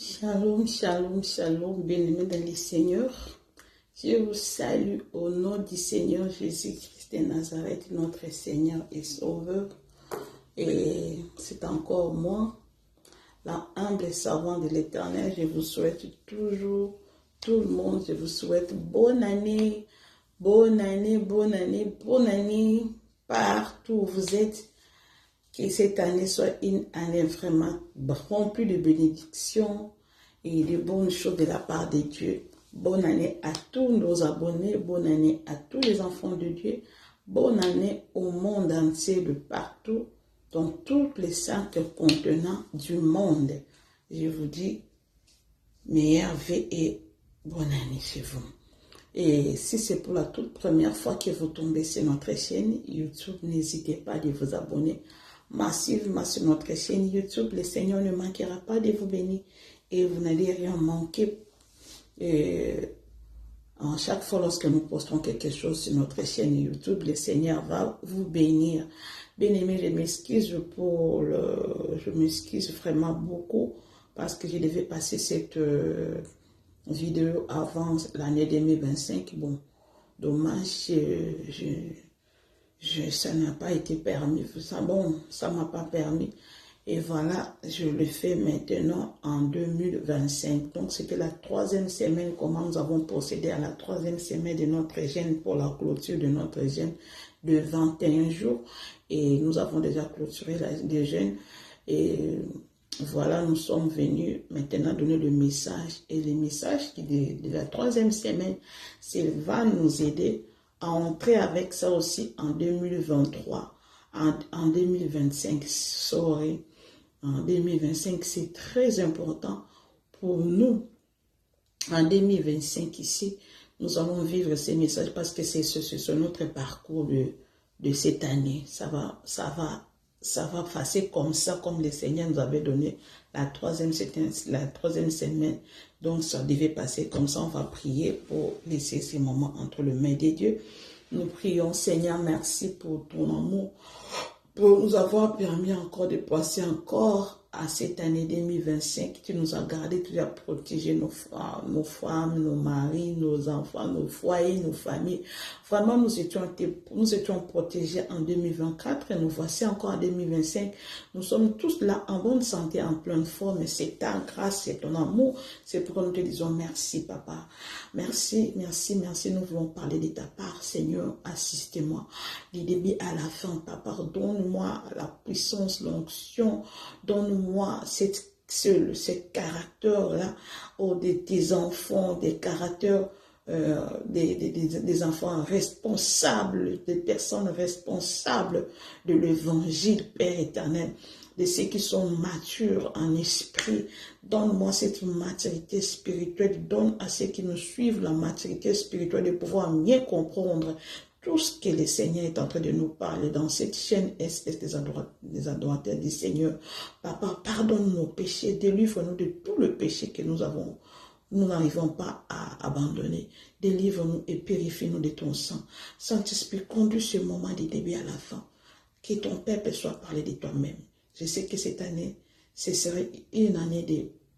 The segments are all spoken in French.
Shalom, shalom, shalom, bien-aimés dans le Seigneur. Je vous salue au nom du Seigneur Jésus-Christ de Nazareth, notre Seigneur et Sauveur. Et c'est encore moi, la humble servante de l'Éternel. Je vous souhaite toujours, tout le monde, je vous souhaite bonne année, bonne année, bonne année, bonne année, partout où vous êtes. Que cette année soit une année vraiment remplie de bénédictions et de bonnes choses de la part de Dieu. Bonne année à tous nos abonnés, bonne année à tous les enfants de Dieu, bonne année au monde entier de partout, dans tous les cinq continents du monde. Je vous dis, meilleure vie et bonne année chez vous. Et si c'est pour la toute première fois que vous tombez sur notre chaîne YouTube, n'hésitez pas à vous abonner massivement sur notre chaîne YouTube. Le Seigneur ne manquera pas de vous bénir et vous n'allez rien manquer. À chaque fois lorsque nous postons quelque chose sur notre chaîne YouTube, le Seigneur va vous bénir. Bien-aimé, je m'excuse vraiment beaucoup parce que je devais passer cette vidéo avant l'année 2025. Bon, dommage, ça n'a pas été permis. Ça m'a pas permis. Et voilà, je le fais maintenant en 2025. Donc, c'était la troisième semaine. Comment nous avons procédé à la troisième semaine de notre jeûne pour la clôture de notre jeûne de 21 jours. Et nous avons déjà clôturé le jeûne. Et voilà, nous sommes venus maintenant donner le message. Et le message de la troisième semaine, c'est va nous aider à entrer avec ça aussi en 2023, en 2025, sorry. En 2025, c'est très important pour nous. En 2025, ici, nous allons vivre ces messages parce que c'est notre parcours de cette année. Ça va passer comme ça, comme le Seigneur nous avait donné la troisième semaine. Donc, ça devait passer comme ça. On va prier pour laisser ces moments entre les mains de Dieu. Nous prions, Seigneur, merci pour ton amour, pour nous avoir permis encore de passer encore à cette année 2025. Tu nous as gardés, tu as protégé nos femmes, nos maris, nos enfants, nos foyers, nos familles. Vraiment, nous étions protégés en 2024 et nous voici encore en 2025. Nous sommes tous là en bonne santé, en pleine forme. C'est ta grâce, c'est ton amour. C'est pourquoi nous te disons merci, Papa. Merci, merci, merci. Nous voulons parler de ta part, Seigneur. Assistez-moi du début à la fin, Papa. Donne-moi la puissance, l'onction. Donne-moi ce caractère-là de tes enfants, des caractères des enfants responsables, des personnes responsables de l'évangile, Père éternel, de ceux qui sont matures en esprit. Donne-moi cette maturité spirituelle, donne à ceux qui nous suivent la maturité spirituelle de pouvoir mieux comprendre tout ce que le Seigneur est en train de nous parler dans cette chaîne des adorateurs du Seigneur. Papa, pardonne nos péchés, délivre-nous de tout le péché que nous n'arrivons pas à abandonner. Délivre-nous et purifie-nous de ton sang. Saint-Esprit, conduis ce moment du début à la fin. Que ton peuple soit parlé de toi-même. Je sais que cette année, ce serait une année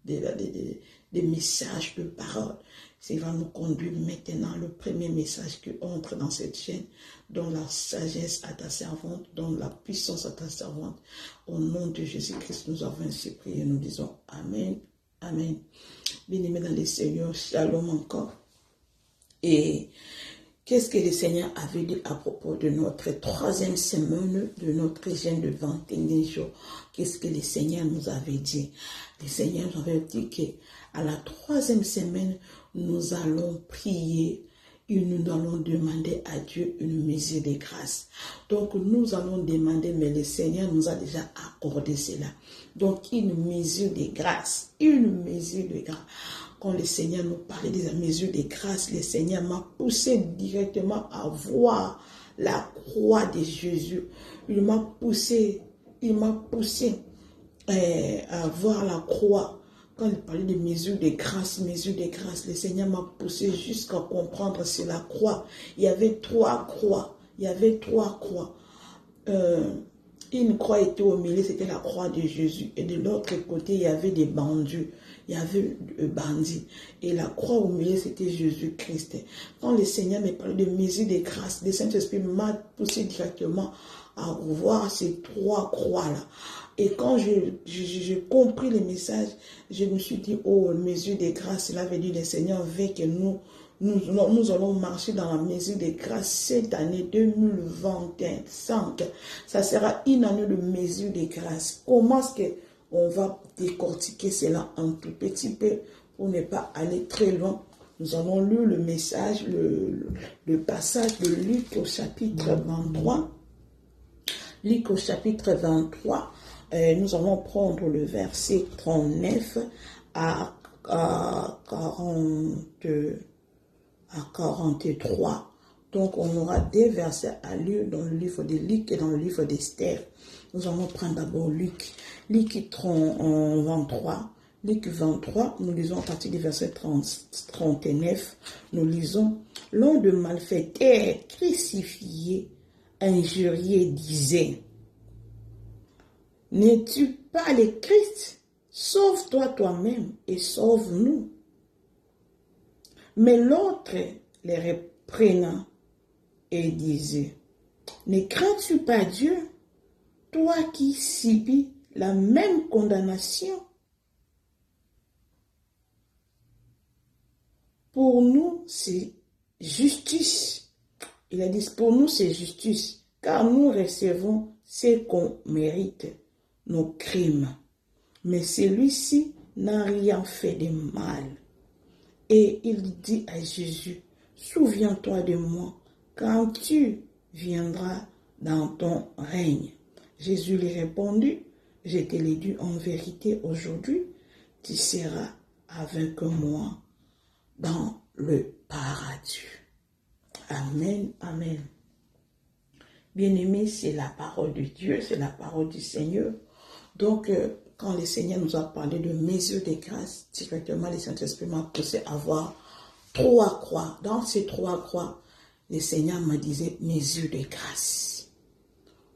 de messages, de paroles. C'est va nous conduire maintenant le premier message qui entre dans cette chaîne, dont la sagesse à ta servante, dont la puissance à ta servante. Au nom de Jésus-Christ, nous avons ainsi prié. Nous disons Amen. Amen. Bien-aimés dans le Seigneur, shalom encore. Et qu'est-ce que le Seigneur avait dit à propos de notre troisième semaine, de notre jeûne de 21 jours? Qu'est-ce que le Seigneur nous avait dit? Le Seigneur nous avait dit qu'à la troisième semaine, nous allons prier et nous allons demander à Dieu une mesure de grâce. Donc, nous allons demander, mais le Seigneur nous a déjà accordé cela. Donc, une mesure de grâce, une mesure de grâce. Quand le Seigneur nous parlait de la mesure de grâce, le Seigneur m'a poussé directement à voir la croix de Jésus. Il m'a poussé à voir la croix. Quand il parlait de mesure de grâce, le Seigneur m'a poussé jusqu'à comprendre sur la croix. Il y avait trois croix. Une croix était au milieu, c'était la croix de Jésus. Et de l'autre côté, il y avait des bandits. Il y avait des bandits. Et la croix au milieu, c'était Jésus-Christ. Quand le Seigneur me parlait de mesure de grâce, le Saint-Esprit m'a poussé directement à voir ces trois croix-là. Et quand j'ai compris le message, je me suis dit, oh, mesure de grâce, cela veut dire le Seigneur veut que nous allons marcher dans la mesure de grâce cette année 2025. Ça sera une année de mesure de grâce. Comment est-ce qu'on va décortiquer cela un tout petit peu pour ne pas aller très loin? Nous allons lire le message, le passage de Luc au chapitre 23. Luc au chapitre 23, nous allons prendre le verset 39 à 43. Donc, on aura des versets à lire dans le livre de Luc et dans le livre d'Esther. Nous allons prendre d'abord Luc. Luc 23. Luc 23, nous lisons à partir du verset 39. Nous lisons, l'un de malfaiteurs crucifiés, injurié disait, n'es-tu pas le Christ? Sauve-toi toi-même et sauve-nous. Mais l'autre les reprenant et disait, ne crains-tu pas Dieu, toi qui subis la même condamnation? Pour nous, c'est justice. Il a dit, pour nous, c'est justice, car nous recevons ce qu'on mérite, nos crimes. Mais celui-ci n'a rien fait de mal. Et il dit à Jésus, souviens-toi de moi quand tu viendras dans ton règne. Jésus lui répondit, je te l'ai dit en vérité aujourd'hui, tu seras avec moi dans le paradis. Amen, amen. Bien-aimés, c'est la parole de Dieu, c'est la parole du Seigneur. Donc, quand le Seigneur nous a parlé de mesure de grâce, directement, le Saint-Esprit m'a poussé à voir trois croix. Dans ces trois croix, le Seigneur me disait mesure de grâce.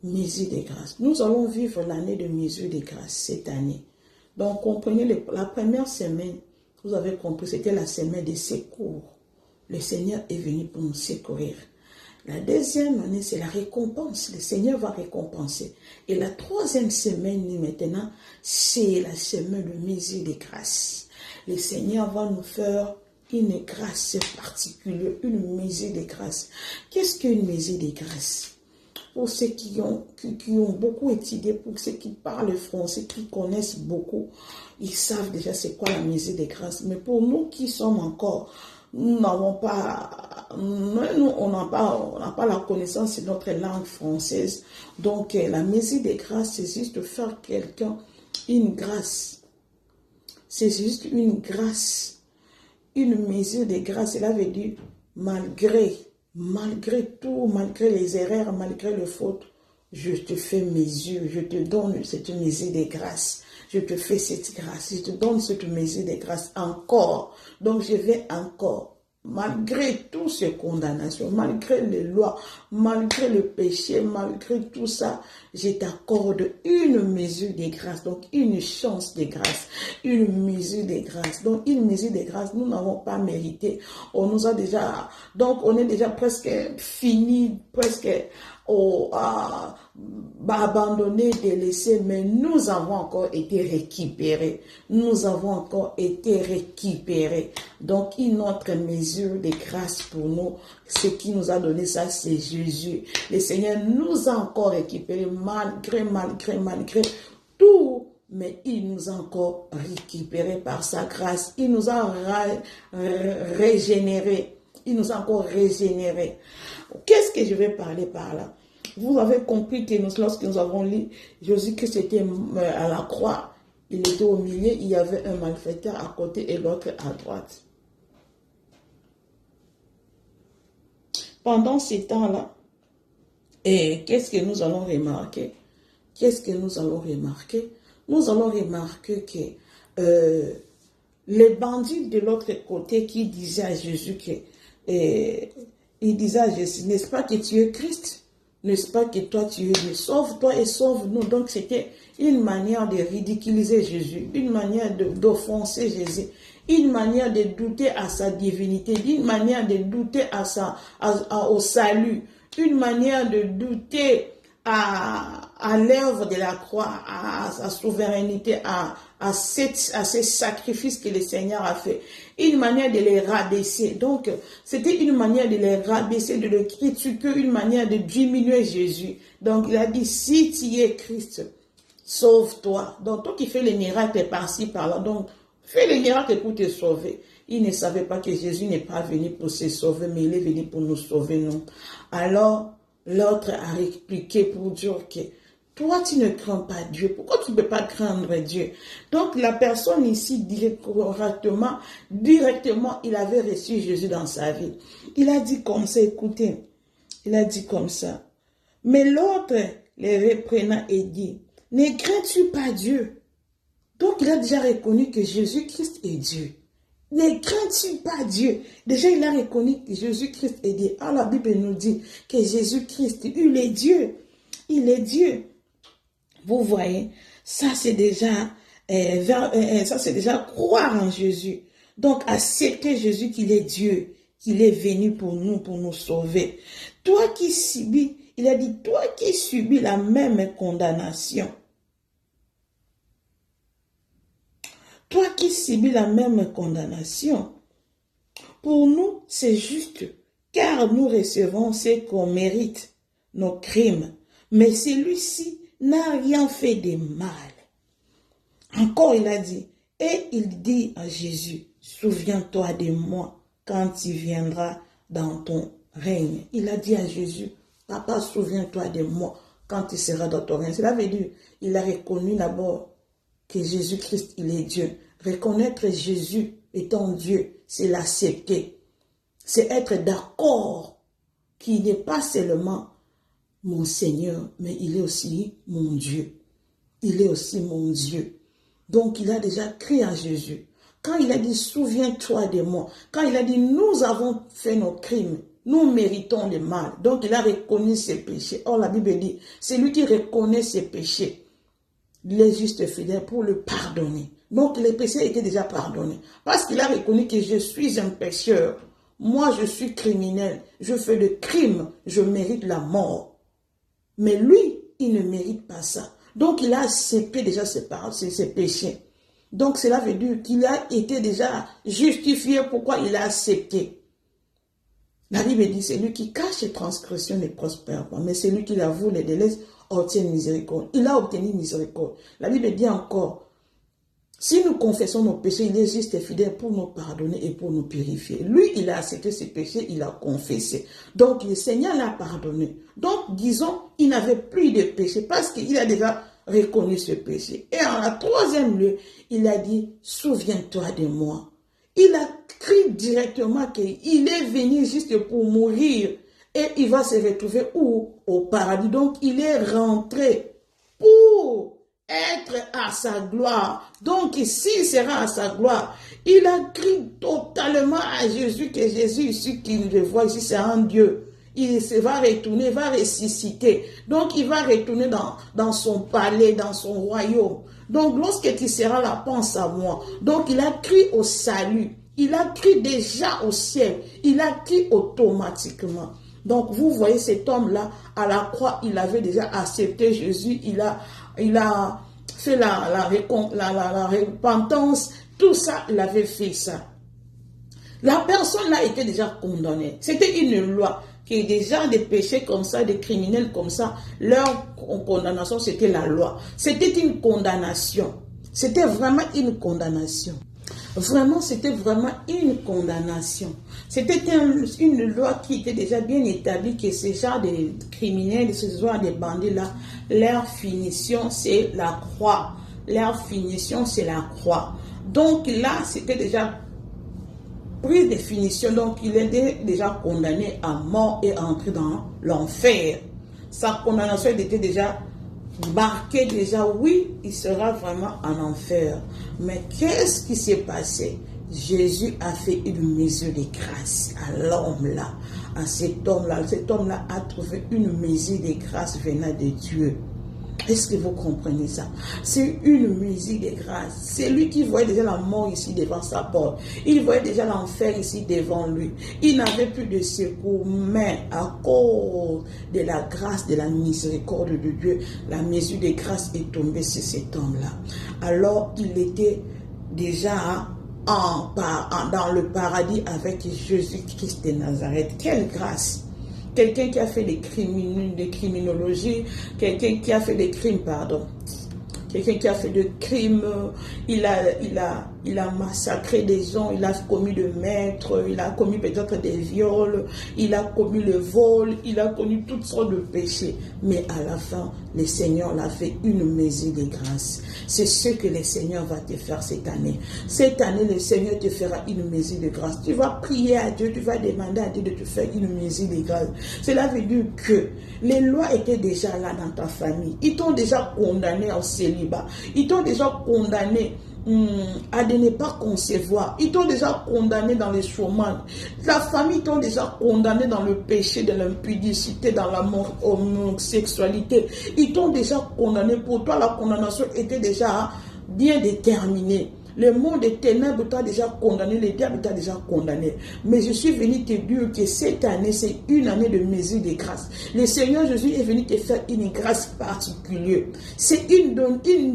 Mesure de grâce. Nous allons vivre l'année de mesure de grâce cette année. Donc, comprenez, la première semaine, vous avez compris, c'était la semaine des secours. Le Seigneur est venu pour nous secourir. La deuxième année, c'est la récompense. Le Seigneur va récompenser. Et la troisième semaine, maintenant, c'est la semaine de mesure de grâce. Le Seigneur va nous faire une grâce particulière, une mesure de grâce. Qu'est-ce qu'une mesure de grâce? Pour ceux qui ont beaucoup étudié, pour ceux qui parlent français, qui connaissent beaucoup, ils savent déjà c'est quoi la mesure de grâce. Mais pour nous qui sommes encore, nous n'avons pas, on n'a pas la connaissance de notre langue française. Donc, la mesure de grâce, c'est juste de faire quelqu'un une grâce. C'est juste une grâce. Une mesure de grâce, cela veut dire malgré tout, malgré les erreurs, malgré les fautes, je te fais mesure, je te donne cette mesure de grâce. Je te fais cette grâce, je te donne cette mesure de grâce encore. Donc je vais encore, malgré toutes ces condamnations, malgré les lois, malgré le péché, malgré tout ça, je t'accorde une mesure de grâce, donc une chance de grâce, une mesure de grâce. Donc une mesure de grâce, nous n'avons pas mérité. On nous a déjà, donc on est déjà presque fini, presque abandonné, délaissé, mais nous avons encore été récupérés. Nous avons encore été récupérés. Donc, une autre mesure de grâce pour nous, ce qui nous a donné ça, c'est Jésus. Le Seigneur nous a encore récupérés malgré tout. Mais il nous a encore récupérés par sa grâce. Il nous a régénérés. Il nous a encore régénérés. Qu'est-ce que je vais parler par là? Vous avez compris que lorsque nous avons lu Jésus, que c'était à la croix, il était au milieu, il y avait un malfaiteur à côté et l'autre à droite. Pendant ces temps-là, et qu'est-ce que nous allons remarquer? Qu'est-ce que nous allons remarquer? Nous allons remarquer que les bandits de l'autre côté qui disaient à Jésus que, il disait à Jésus, n'est-ce pas que tu es Christ? n'est-ce pas que toi tu es Dieu? Sauve-toi et sauve-nous. Donc c'était une manière de ridiculiser Jésus, une manière d'offenser Jésus, une manière de douter à sa divinité, une manière de douter au salut, une manière de douter à l'œuvre de la croix, à sa souveraineté, à ces sacrifices que le Seigneur a fait. Une manière de les rabaisser. Donc, c'était une manière de les rabaisser, de les critiquer, une manière de diminuer Jésus. Donc, il a dit, si tu es Christ, sauve-toi. Donc, toi qui fais les miracles par-ci, par-là, donc, fais les miracles pour te sauver. Il ne savait pas que Jésus n'est pas venu pour se sauver, mais il est venu pour nous sauver, non. Alors, l'autre a répliqué pour dire que toi, tu ne crains pas Dieu. Pourquoi tu ne peux pas craindre Dieu? Donc, la personne ici, directement, il avait reçu Jésus dans sa vie. Il a dit comme ça, écoutez, il a dit comme ça. Mais l'autre les reprenant et dit, ne crains-tu pas Dieu? Donc, il a déjà reconnu que Jésus-Christ est Dieu. Ne crains-tu pas Dieu? Déjà, il a reconnu que Jésus-Christ est Dieu. Alors, la Bible nous dit que Jésus-Christ, il est Dieu. Il est Dieu. Vous voyez, ça c'est déjà, croire en Jésus. Donc, accepter Jésus qu'il est Dieu, qu'il est venu pour nous sauver. Toi qui subis, il a dit, toi qui subis la même condamnation. Toi qui subis la même condamnation. Pour nous, c'est juste, car nous recevons ce qu'on mérite, nos crimes. Mais celui-ci n'a rien fait de mal. Encore, il a dit, et il dit à Jésus, souviens-toi de moi quand tu viendras dans ton règne. Il a dit à Jésus, papa, souviens-toi de moi quand tu seras dans ton règne. Cela veut dire, il a reconnu d'abord que Jésus-Christ, il est Dieu. Reconnaître Jésus étant Dieu, c'est l'accepter. C'est être d'accord qu'il n'est pas seulement mon Seigneur, mais il est aussi mon Dieu. Il est aussi mon Dieu. Donc, il a déjà crié à Jésus. Quand il a dit, souviens-toi de moi. Quand il a dit, nous avons fait nos crimes. Nous méritons le mal. Donc, il a reconnu ses péchés. Or, la Bible dit, c'est lui qui reconnaît ses péchés. Il est juste fidèle pour le pardonner. Donc, les péchés étaient déjà pardonnés. Parce qu'il a reconnu que je suis un pécheur. Moi, je suis criminel. Je fais des crimes. Je mérite la mort. Mais lui, il ne mérite pas ça. Donc, il a accepté déjà ses péchés. Donc, cela veut dire qu'il a été déjà justifié. Pourquoi il a accepté? La Bible dit, c'est lui qui cache ses transgressions ne prospère pas. Mais c'est lui qui l'avoue les délaisse, obtient miséricorde. Il a obtenu miséricorde. La Bible dit encore, si nous confessons nos péchés, il est juste et fidèle pour nous pardonner et pour nous purifier. Lui, il a accepté ses péchés, il a confessé. Donc, le Seigneur l'a pardonné. Donc, disons, il n'avait plus de péché parce qu'il a déjà reconnu ce péché. Et en la troisième lieu, il a dit, souviens-toi de moi. Il a crié directement qu'il est venu juste pour mourir et il va se retrouver où? Au paradis. Donc, il est rentré pour être à sa gloire. Donc, s'il sera à sa gloire, il a crié totalement à Jésus, que Jésus, ici, qu'il le voit ici, c'est un Dieu. Il se va retourner, va ressusciter. Donc, il va retourner dans son palais, dans son royaume. Donc, lorsque tu seras là, pense à moi. Donc, il a crié au salut. Il a crié déjà au ciel. Il a crié automatiquement. Donc, vous voyez cet homme-là, à la croix, il avait déjà accepté Jésus. Il a fait la repentance. Tout ça, il avait fait ça. La personne là était déjà condamnée. C'était une loi qui déjà des péchés comme ça, des criminels comme ça, leur condamnation, c'était la loi. C'était une condamnation. C'était vraiment une condamnation. Vraiment, c'était vraiment une condamnation. C'était une loi qui était déjà bien établie que ces gens de criminels, ces gens de bandits-là, leur finition, c'est la croix. Leur finition, c'est la croix. Donc là, c'était déjà pris de finition. Donc, il était déjà condamné à mort et entré dans l'enfer. Sa condamnation était déjà marquée déjà, oui, il sera vraiment en enfer. Mais qu'est-ce qui s'est passé? Jésus a fait une mesure de grâce à l'homme là, à cet homme-là. Cet homme-là a trouvé une mesure de grâce venant de Dieu. Est-ce que vous comprenez ça? C'est une mesure de grâce. C'est lui qui voyait déjà la mort ici devant sa porte. Il voyait déjà l'enfer ici devant lui. Il n'avait plus de secours, mais à cause de la grâce, de la miséricorde de Dieu, la mesure de grâce est tombée sur cet homme-là. Alors, il était déjà dans le paradis avec Jésus-Christ de Nazareth. Quelle grâce! Quelqu'un qui a fait des criminologies, quelqu'un qui a fait des crimes, pardon. Quelqu'un qui a fait des crimes, il a massacré des gens, il a commis de meurtres, il a commis peut-être des viols, il a commis le vol, il a commis toutes sortes de péchés. Mais à la fin, le Seigneur l'a fait une mesure de grâce. C'est ce que le Seigneur va te faire cette année. Cette année, le Seigneur te fera une mesure de grâce. Tu vas prier à Dieu, tu vas demander à Dieu de te faire une mesure de grâce. Cela veut dire que les lois étaient déjà là dans ta famille. Ils t'ont déjà condamné au célibat. Ils t'ont déjà condamné à de ne pas concevoir. Ils t'ont déjà condamné dans les chômages. La famille t'ont déjà condamné dans le péché, de l'impudicité, dans la homosexualité. Ils t'ont déjà condamné. Pour toi, la condamnation était déjà bien déterminée. Le monde des ténèbres t'a déjà condamné, le diable t'a déjà condamné. Mais je suis venu te dire que cette année, c'est une année de mesure de grâce. Le Seigneur Jésus est venu te faire une grâce particulière. C'est une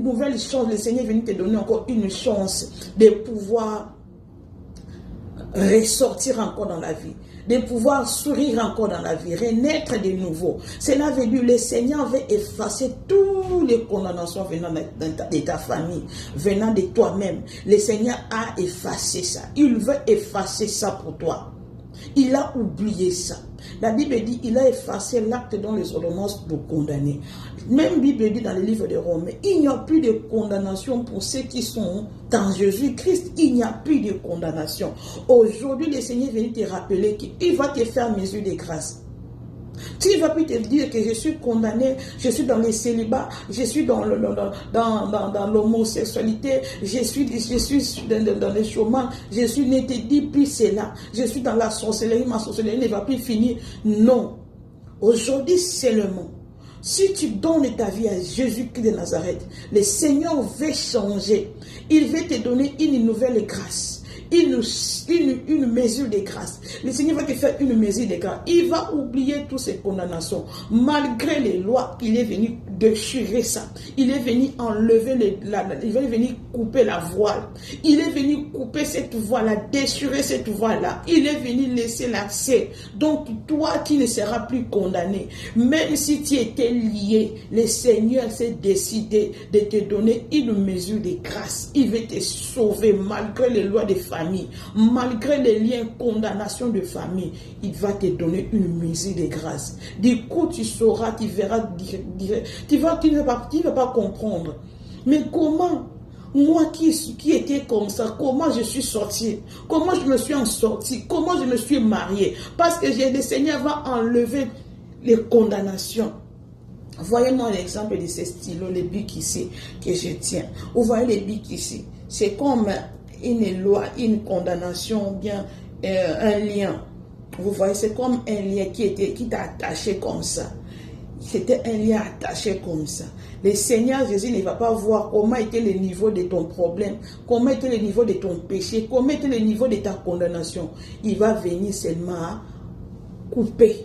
nouvelle chance. Le Seigneur est venu te donner encore une chance de pouvoir ressortir encore dans la vie, de pouvoir sourire encore dans la vie, renaître de nouveau. Cela veut dire que le Seigneur veut effacer toutes les condamnations venant de ta famille, venant de toi-même. Le Seigneur a effacé ça. Il veut effacer ça pour toi. Il a oublié ça. La Bible dit il a effacé l'acte dont les ordonnances pour condamner. Même la Bible dit dans le livre de Romains, il n'y a plus de condamnation pour ceux qui sont dans Jésus-Christ. Il n'y a plus de condamnation. Aujourd'hui, le Seigneur vient te rappeler qu'il va te faire mesure de grâce. Tu ne vas plus te dire que je suis condamné, je suis dans les célibats, je suis dans l'homosexualité, je suis dans les chômages, je suis ne te dis plus cela, je suis dans la sorcellerie, ma sorcellerie ne va plus finir. Non. Aujourd'hui seulement, si tu donnes ta vie à Jésus-Christ de Nazareth, le Seigneur veut changer. Il veut te donner une nouvelle grâce. Une mesure de grâce. Le Seigneur va te faire une mesure de grâce. Il va oublier toutes ces condamnations. Malgré les lois, il est venu déchirer ça. Il est venu enlever il va venir couper la voile. Il est venu couper cette voile-là, déchirer cette voile-là. Il est venu laisser l'accès. Donc, toi qui ne seras plus condamné, même si tu étais lié, le Seigneur s'est décidé de te donner une mesure de grâce. Il veut te sauver malgré les lois des familles, malgré les liens, condamnation de famille. Il va te donner une mesure de grâce. Du coup, tu sauras, tu verras, tu ne vas pas comprendre. Mais comment, moi qui étais comme ça, comment je suis sorti, comment je me suis en sorti, comment je me suis marié, parce que le Seigneur va enlever les condamnations. Voyez-moi l'exemple de ces stylos, les bics ici, que je tiens. Vous voyez les bics ici, c'est comme une loi, une condamnation, bien un lien. Vous voyez, c'est comme un lien qui t'a attaché comme ça. C'était un lien attaché comme ça. Le Seigneur Jésus ne va pas voir comment était le niveau de ton problème, comment était le niveau de ton péché, comment était le niveau de ta condamnation. Il va venir seulement couper.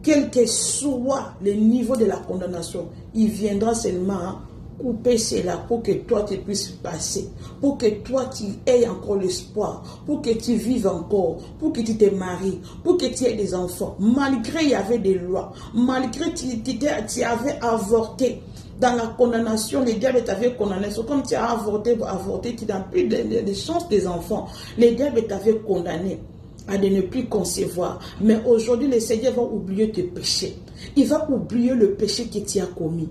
Quel que soit le niveau de la condamnation, il viendra seulement couper cela pour que toi tu puisses passer, pour que toi tu aies encore l'espoir, pour que tu vives encore, pour que tu te maries, pour que tu aies des enfants. Malgré il y avait des lois, malgré tu avais avorté. Dans la condamnation, les diables t'avaient condamné. C'est comme tu as avorté, tu n'as plus de chance des enfants. Les diables t'avaient condamné à de ne plus concevoir. Mais aujourd'hui, le Seigneur va oublier tes péchés. Il va oublier le péché que tu as commis.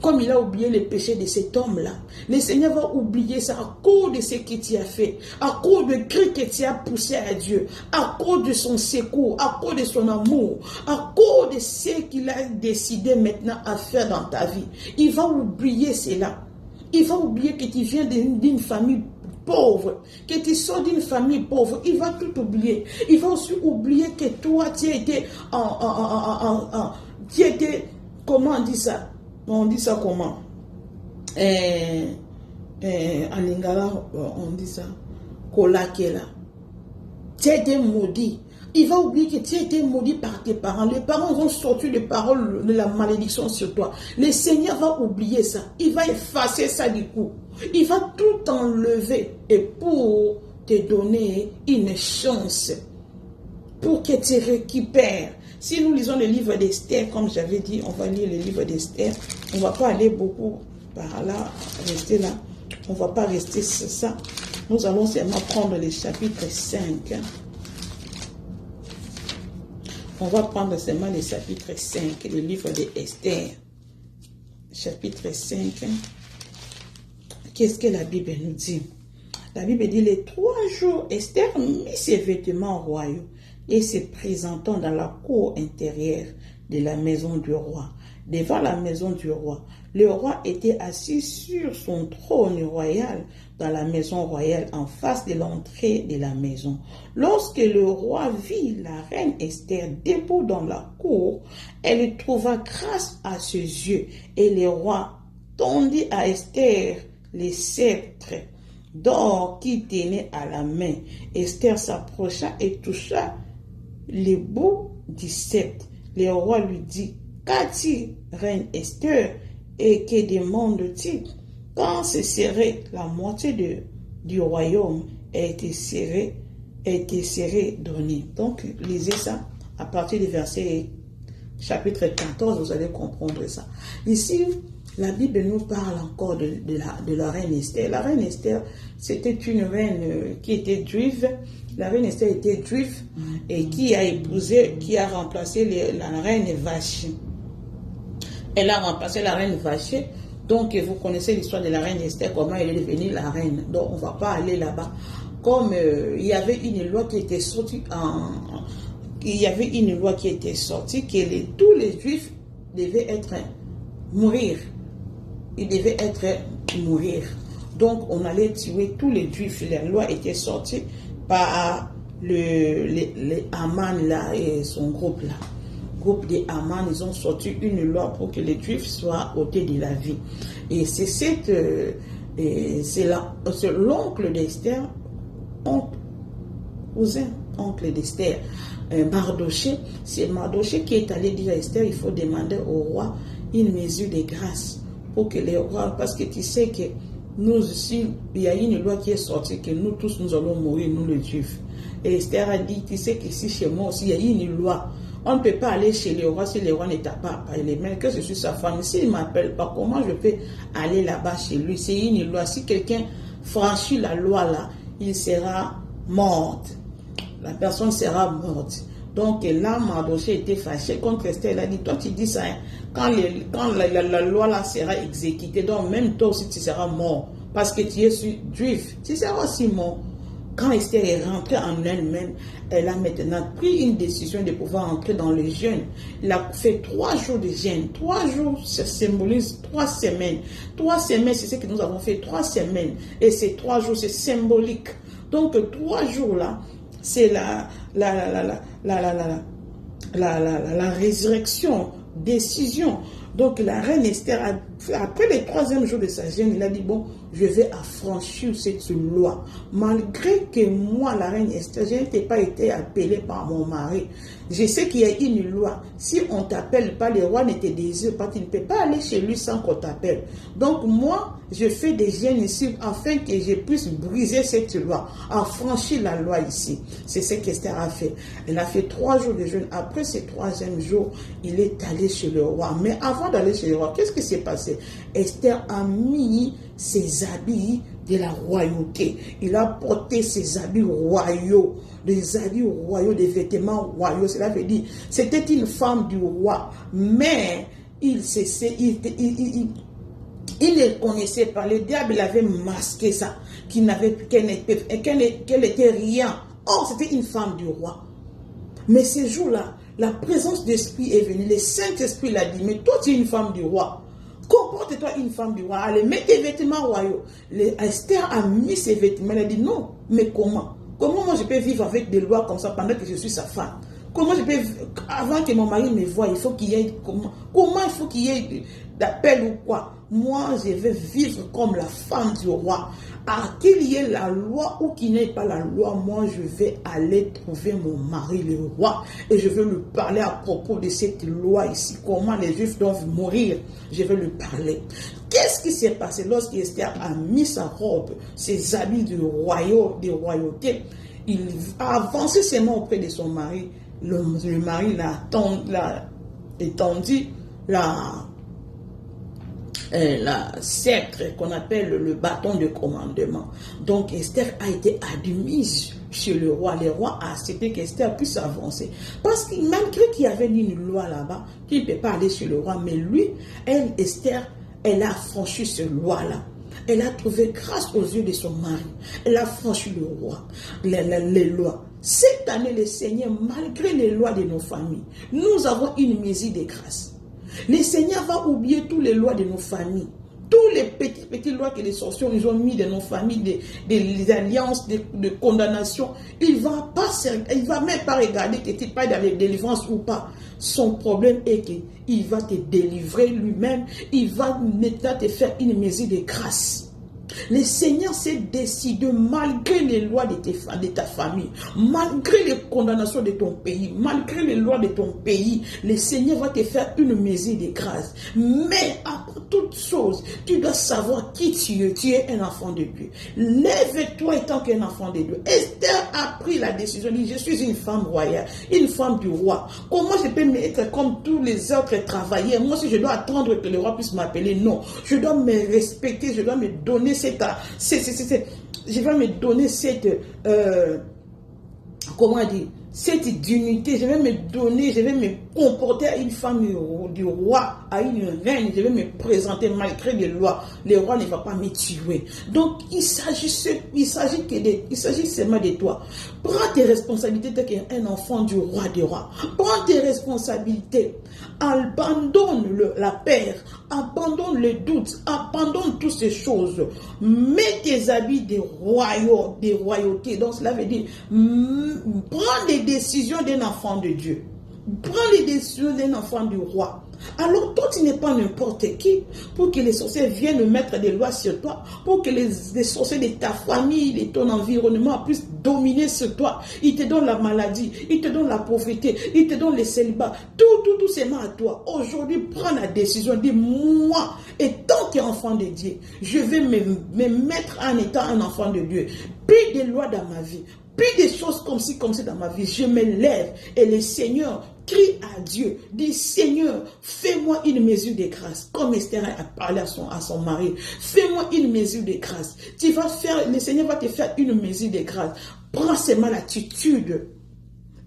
Comme il a oublié le péché de cet homme-là. Le Seigneur va oublier ça à cause de ce que tu as fait. À cause de cri que tu as poussé à Dieu. À cause de son secours. À cause de son amour. À cause de ce qu'il a décidé maintenant à faire dans ta vie. Il va oublier cela. Il va oublier que tu viens d'une famille pauvre, que tu sors d'une famille pauvre, il va tout oublier. Il va aussi oublier que toi, tu étais comment on dit ça? On dit ça comment? En lingala, on dit ça, kolakela. Tu as été maudit. Il va oublier que tu as été maudit par tes parents. Les parents vont sortir les paroles de la malédiction sur toi. Le Seigneur va oublier ça. Il va effacer ça du coup. Il va tout enlever. Et pour te donner une chance, pour que tu récupères. Si nous lisons le livre d'Esther, comme j'avais dit, on va lire le livre d'Esther. On ne va pas aller beaucoup par là, rester là. On ne va pas rester sur ça. Nous allons seulement prendre le chapitre 5. On va prendre seulement le chapitre 5, le livre d'Esther. Chapitre 5. Qu'est-ce que la Bible nous dit? La Bible dit, les 3 jours, Esther mit ses vêtements royaux et se présentant dans la cour intérieure de la maison du roi. Devant la maison du roi, le roi était assis sur son trône royal dans la maison royale en face de l'entrée de la maison. Lorsque le roi vit la reine Esther debout dans la cour, elle trouva grâce à ses yeux et le roi tendit à Esther les sceptres d'or qu'il tenait à la main. Esther s'approcha et toucha le bout du sceptre. Le roi lui dit, qu'as-tu, reine Esther, et que demandes-tu? Quand ce serait la moitié du royaume été serré donné. Donc, lisez ça à partir du verset chapitre 14, vous allez comprendre ça. Ici, la Bible nous parle encore de la reine Esther. La reine Esther, c'était une reine qui était juive. La reine Esther était juive et qui a remplacé la reine Vashti. Elle a remplacé la reine Vashti. Donc, vous connaissez l'histoire de la reine Esther, comment elle est devenue la reine. Donc, on ne va pas aller là-bas. Comme il y avait une loi qui était sortie que tous les juifs devaient mourir. Ils devaient mourir. Donc, on allait tuer tous les juifs. La loi était sortie par les Haman là et son groupe là. Groupe des Haman, ils ont sorti une loi pour que les juifs soient ôtés de la vie. Et c'est l'oncle d'Esther, oncle d'Esther, Mardoché. C'est Mardoché qui est allé dire à Esther, il faut demander au roi une mesure de grâce pour que les rois, parce que tu sais que nous ici, il y a une loi qui est sortie que nous tous nous allons mourir, nous les juifs. Et Esther a dit, tu sais qu'ici chez moi aussi, il y a une loi. On ne peut pas aller chez le roi si le roi ne t'a pas appelé. Mais que je suis sa femme, s'il ne m'appelle pas, comment je peux aller là-bas chez lui? C'est une loi. Si quelqu'un franchit la loi là, il sera mort. La personne sera morte. Donc là, Mardoché était fâché contre Esther. Il a dit, toi tu dis ça, hein, quand la loi là sera exécutée, donc même toi aussi tu seras mort. Parce que tu es juif, tu seras aussi mort. Quand Esther est rentrée en elle-même, elle a maintenant pris une décision de pouvoir entrer dans le jeûne. Elle a fait 3 jours de jeûne. 3 jours, ça symbolise 3 semaines. 3 semaines, c'est ce que nous avons fait, 3 semaines. Et ces 3 jours, c'est symbolique. Donc, 3 jours là, c'est la résurrection, décision. Donc, la reine Esther, après le 3e jour de sa jeûne, il a dit, bon, je vais affranchir cette loi. Malgré que moi, la reine Esther, je n'ai pas été appelée par mon mari. Je sais qu'il y a une loi. Si on ne t'appelle pas, le roi ne te désire pas, tu ne peux pas aller chez lui sans qu'on t'appelle. Donc, moi, je fais des jeûnes ici afin que je puisse briser cette loi, affranchir la loi ici. C'est ce qu'Esther a fait. Elle a fait 3 jours de jeûne. Après ce 3e jour, il est allé chez le roi. Mais avant d'aller chez le roi, qu'est-ce qui s'est passé? Esther a mis ses habits de la royauté. Il a porté ses habits royaux, des habits royaux, des vêtements royaux. Cela veut dire, c'était une femme du roi, mais il ne connaissait pas. Le diable avait masqué ça, qu'elle était rien. Or, c'était une femme du roi. Mais ce jour-là, la présence d'esprit est venue. Le Saint-Esprit l'a dit, mais toi, tu es une femme du roi. Comment comporte-toi une femme du roi. Allez, mets tes vêtements royaux. Esther a mis ses vêtements. Elle a dit non, mais comment? Comment moi je peux vivre avec des lois comme ça pendant que je suis sa femme? Comment je peux, avant que mon mari me voie, il faut qu'il y ait, comment il faut qu'il y ait d'appel ou quoi? Moi, je vais vivre comme la femme du roi. Qu'il y ait la loi ou qu'il n'y ait pas la loi, moi, je vais aller trouver mon mari, le roi, et je vais lui parler à propos de cette loi ici. Comment les Juifs doivent mourir, je vais lui parler. Qu'est-ce qui s'est passé lorsqu'Esther a mis sa robe, ses habits de royauté? Il a avancé ses mains auprès de son mari. Le mari l'a étendu la sceptre qu'on appelle le bâton de commandement. Donc Esther a été admise chez le roi. Le roi a accepté qu'Esther puisse avancer. Parce que malgré qu'il y avait une loi là-bas, qu'il ne peut pas aller chez le roi, mais lui, Esther, elle a franchi cette loi-là. Elle a trouvé grâce aux yeux de son mari. Elle a franchi le roi, les lois. Cette année, le Seigneur, malgré les lois de nos familles, nous avons une mesure de grâce. Le Seigneur va oublier toutes les lois de nos familles. Tous les petites lois que les sorciers ils ont mis dans nos familles, des alliances, de condamnation. Il ne va même pas regarder que tu es pas dans les délivrances ou pas. Son problème est qu'il va te délivrer lui-même. Il va maintenant te faire une mesure de grâce. Le Seigneur s'est décidé, malgré les lois de ta famille, malgré les condamnations de ton pays, malgré les lois de ton pays, le Seigneur va te faire une mesure de grâce. Mais après toute chose, tu dois savoir qui tu es. Tu es un enfant de Dieu. Lève-toi étant qu'un enfant de Dieu. Esther a pris la décision, dit, je suis une femme royale, une femme du roi. Comment je peux être comme tous les autres travailleurs? Moi, si je dois attendre que le roi puisse m'appeler, non. Je dois me respecter, je dois me donner je vais me donner cette comment dire, cette dignité, je vais me donner, je vais me comporter à une femme du roi, à une reine, je vais me présenter malgré les lois. Le roi ne va pas me tuer. Donc il s'agit seulement de toi. Prends tes responsabilités qu'un enfant du roi des rois. Prends tes responsabilités. Abandonne la peur, abandonne le doute, abandonne toutes ces choses. Mets tes habits de royauté. Donc cela veut dire, prends les décisions d'un enfant de Dieu. Prends les décisions d'un enfant du roi. Alors toi, tu n'es pas n'importe qui pour que les sorciers viennent mettre des lois sur toi, pour que les sorciers de ta famille, de ton environnement puissent dominer sur toi. Ils te donnent la maladie, ils te donnent la pauvreté, ils te donnent le célibat. Tout c'est à toi. Aujourd'hui, prends la décision. Dis, moi, étant qu'enfant de Dieu, je vais me mettre en étant un enfant de Dieu. Plus de lois dans ma vie. Plus des choses comme ci dans ma vie, je me lève et le Seigneur crie à Dieu, dit Seigneur, fais-moi une mesure de grâce. Comme Esther a parlé à son mari, fais-moi une mesure de grâce. Le Seigneur va te faire une mesure de grâce. Prends seulement l'attitude.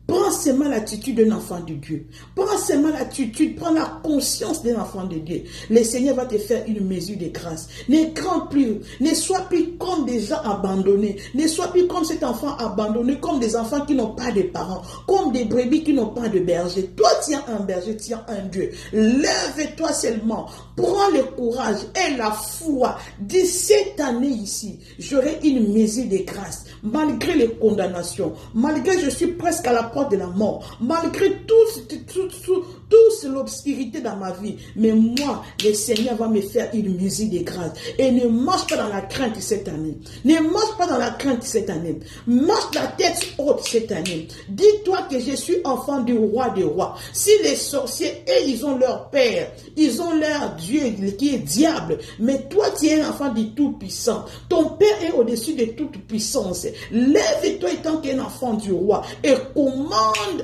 Prends seulement l'attitude d'un enfant de Dieu. Prends seulement l'attitude, prends la conscience d'un enfant de Dieu. Le Seigneur va te faire une mesure de grâce. Ne crains plus, ne sois plus comme des gens abandonnés. Ne sois plus comme cet enfant abandonné, comme des enfants qui n'ont pas de parents, comme des brebis qui n'ont pas de berger. Toi, tu as un berger, tu as un Dieu. Lève-toi seulement. Prends le courage et la foi. Dis cette année ici, j'aurai une mesure de grâce. Malgré les condamnations, malgré que je suis presque à la porte de la mort, malgré toute l'obscurité dans ma vie, mais moi, le Seigneur va me faire une mesure de grâce. Et ne marche pas dans la crainte cette année. Ne marche pas dans la crainte cette année. Marche la tête haute cette année. Dis-toi que je suis enfant du roi des rois. Si les sorciers, ils ont leur père, ils ont leur Dieu qui est diable, mais toi, tu es un enfant du Tout-Puissant. Ton père est au-dessus de toute puissance. Lève-toi étant qu'un enfant du roi et commande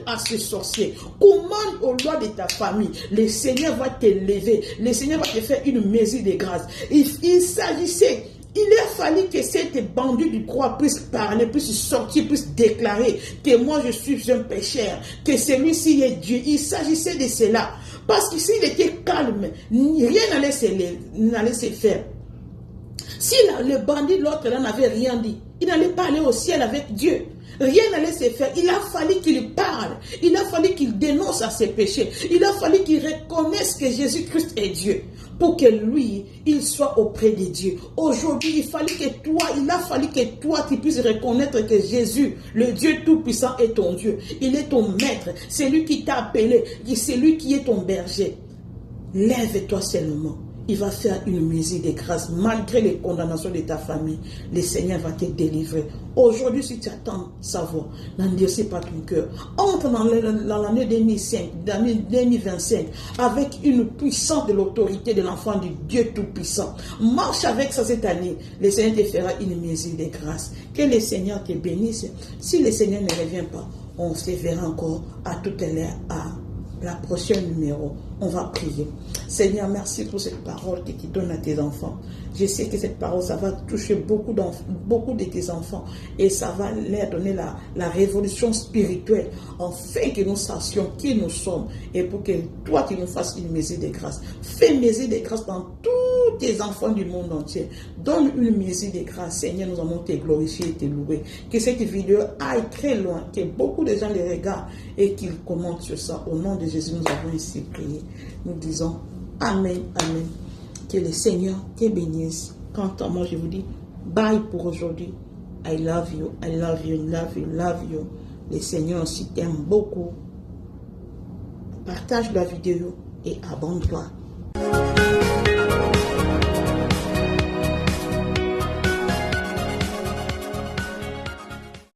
à ce sorcier, commande aux lois de ta famille. Le Seigneur va te lever, le Seigneur va te faire une mesure de grâce. Il s'agissait, il a fallu que cette bandit du croix puisse parler, puisse sortir, puisse déclarer que moi je suis un pécheur, que celui-ci est Dieu. Il s'agissait de cela. Parce que s'il était calme, rien n'allait se faire. Si le bandit, l'autre là, n'avait rien dit, il n'allait pas aller au ciel avec Dieu. Rien n'allait se faire. Il a fallu qu'il parle. Il a fallu qu'il dénonce à ses péchés. Il a fallu qu'il reconnaisse que Jésus-Christ est Dieu. Pour que lui, il soit auprès de Dieu. Aujourd'hui, il a fallu que toi, tu puisses reconnaître que Jésus, le Dieu Tout-Puissant, est ton Dieu. Il est ton maître. C'est lui qui t'a appelé. C'est lui qui est ton berger. Lève-toi seulement. Il va faire une mesure de grâce. Malgré les condamnations de ta famille, le Seigneur va te délivrer. Aujourd'hui, si tu attends sa voix, n'endurcis pas ton cœur. Entre dans l'année 2025 avec une puissance de l'autorité de l'enfant du Dieu Tout-Puissant. Marche avec ça cette année. Le Seigneur te fera une mesure de grâce. Que le Seigneur te bénisse. Si le Seigneur ne revient pas, on se verra encore à tout à l'heure à la prochaine numéro. On va prier. Seigneur, merci pour cette parole que tu donnes à tes enfants. Je sais que cette parole, ça va toucher beaucoup de tes enfants et ça va leur donner la révolution spirituelle afin que nous sachions qui nous sommes et pour que toi, tu nous fasses une mesure de grâce. Fais mesure de grâce dans tous tes enfants du monde entier. Donne une mesure de grâce. Seigneur, nous allons te glorifier et te louer. Que cette vidéo aille très loin, que beaucoup de gens les regardent et qu'ils commentent sur ça. Au nom de Jésus, nous avons ici prié. Nous disons Amen, Amen. Que le Seigneur te bénisse. Quant à moi, je vous dis bye pour aujourd'hui. I love you, I love you, love you, love you. Le Seigneur aussi t'aime beaucoup. Partage la vidéo et abonne-toi.